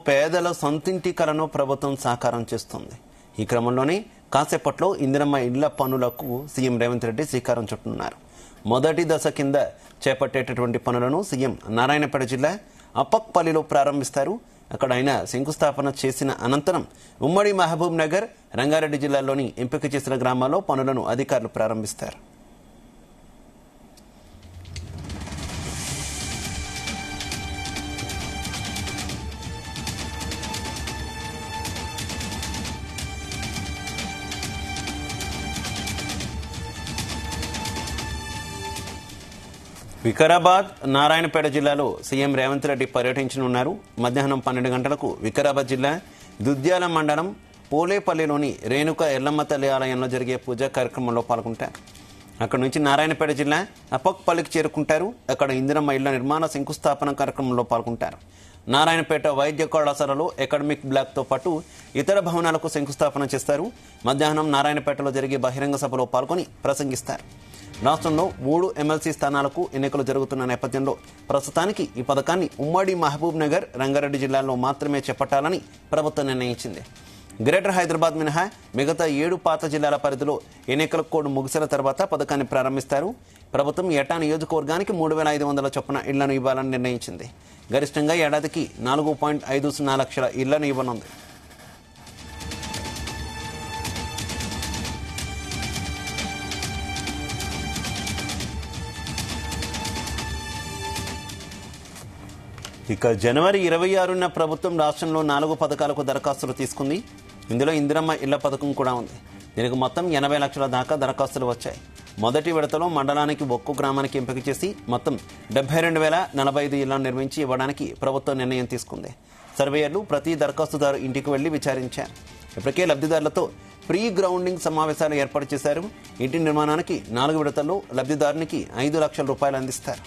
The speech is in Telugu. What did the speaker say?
పేదల సొంతింటి కలను ప్రభుత్వం సాకారం చేస్తుంది. ఈ క్రమంలోనే కాసేపట్లో ఇందిరమ్మ ఇళ్ల పనులకు సీఎం రేవంత్ రెడ్డి శ్రీకారం చుట్టనున్నారు. మొదటి దశ కింద చేపట్టేటటువంటి పనులను సీఎం నారాయణపేట జిల్లా అప్పక్పల్లిలో ప్రారంభిస్తారు. అక్కడ ఆయన శంకుస్థాపన చేసిన అనంతరం ఉమ్మడి మహబూబ్ నగర్, రంగారెడ్డి జిల్లాల్లోని ఎంపిక చేసిన గ్రామాల్లో పనులను అధికారులు ప్రారంభిస్తారు. వికారాబాద్, నారాయణపేట జిల్లాలో సీఎం రేవంత్ రెడ్డి పర్యటించనున్నారు. మధ్యాహ్నం 12 గంటలకు వికారాబాద్ జిల్లా దుద్యాల మండలం పోలేపల్లిలోని రేణుక ఎల్లమ్మ తల్లి ఆలయంలో జరిగే పూజా కార్యక్రమంలో పాల్గొంటారు. అక్కడి నుంచి నారాయణపేట జిల్లా అప్పక్పల్లికి చేరుకుంటారు. అక్కడ ఇందిరమ్మ ఇళ్ల నిర్మాణ శంకుస్థాపన కార్యక్రమంలో పాల్గొంటారు. నారాయణపేట వైద్య కళాశాలలో అకాడమిక్ బ్లాక్తో పాటు ఇతర భవనాలకు శంకుస్థాపన చేస్తారు. మధ్యాహ్నం నారాయణపేటలో జరిగే బహిరంగ సభలో పాల్గొని ప్రసంగిస్తారు. రాష్ట్రంలో 3 ఎమ్మెల్సీ స్థానాలకు ఎన్నికలు జరుగుతున్న నేపథ్యంలో ప్రస్తుతానికి ఈ పథకాన్ని ఉమ్మడి మహబూబ్ నగర్, రంగారెడ్డి జిల్లాల్లో మాత్రమే చేపట్టాలని ప్రభుత్వం నిర్ణయించింది. గ్రేటర్ హైదరాబాద్ మినహా మిగతా 7 పాత జిల్లాల పరిధిలో ఎన్నికల కోడ్ ముగిసిన తర్వాత పథకాన్ని ప్రారంభిస్తారు. ప్రభుత్వం ఏటా నియోజకవర్గానికి 3,500 చొప్పున ఇళ్లను ఇవ్వాలని నిర్ణయించింది. గరిష్టంగా ఏడాదికి 4.50 లక్షల ఇళ్లను ఇవ్వనుంది. ఇక జనవరి 26న ప్రభుత్వం రాష్ట్రంలో 4 పథకాలకు దరఖాస్తులు తీసుకుంది. ఇందులో ఇందిరమ్మ ఇళ్ల పథకం కూడా ఉంది. దీనికి మొత్తం 80 లక్షల దాకా దరఖాస్తులు వచ్చాయి. మొదటి విడతలో మండలానికి ఒక్కో గ్రామానికి ఎంపిక చేసి మొత్తం 72,045 ఇళ్లను నిర్మించి ఇవ్వడానికి ప్రభుత్వం నిర్ణయం తీసుకుంది. సర్వేయర్లు ప్రతి దరఖాస్తుదారు ఇంటికి వెళ్లి విచారించారు. ఇప్పటికే లబ్ధిదారులతో ప్రీ గ్రౌండింగ్ సమావేశాలు ఏర్పాటు చేశారు. ఇంటి నిర్మాణానికి 4 విడతల్లో లబ్ధిదారునికి 5 లక్షల రూపాయలు అందిస్తారు.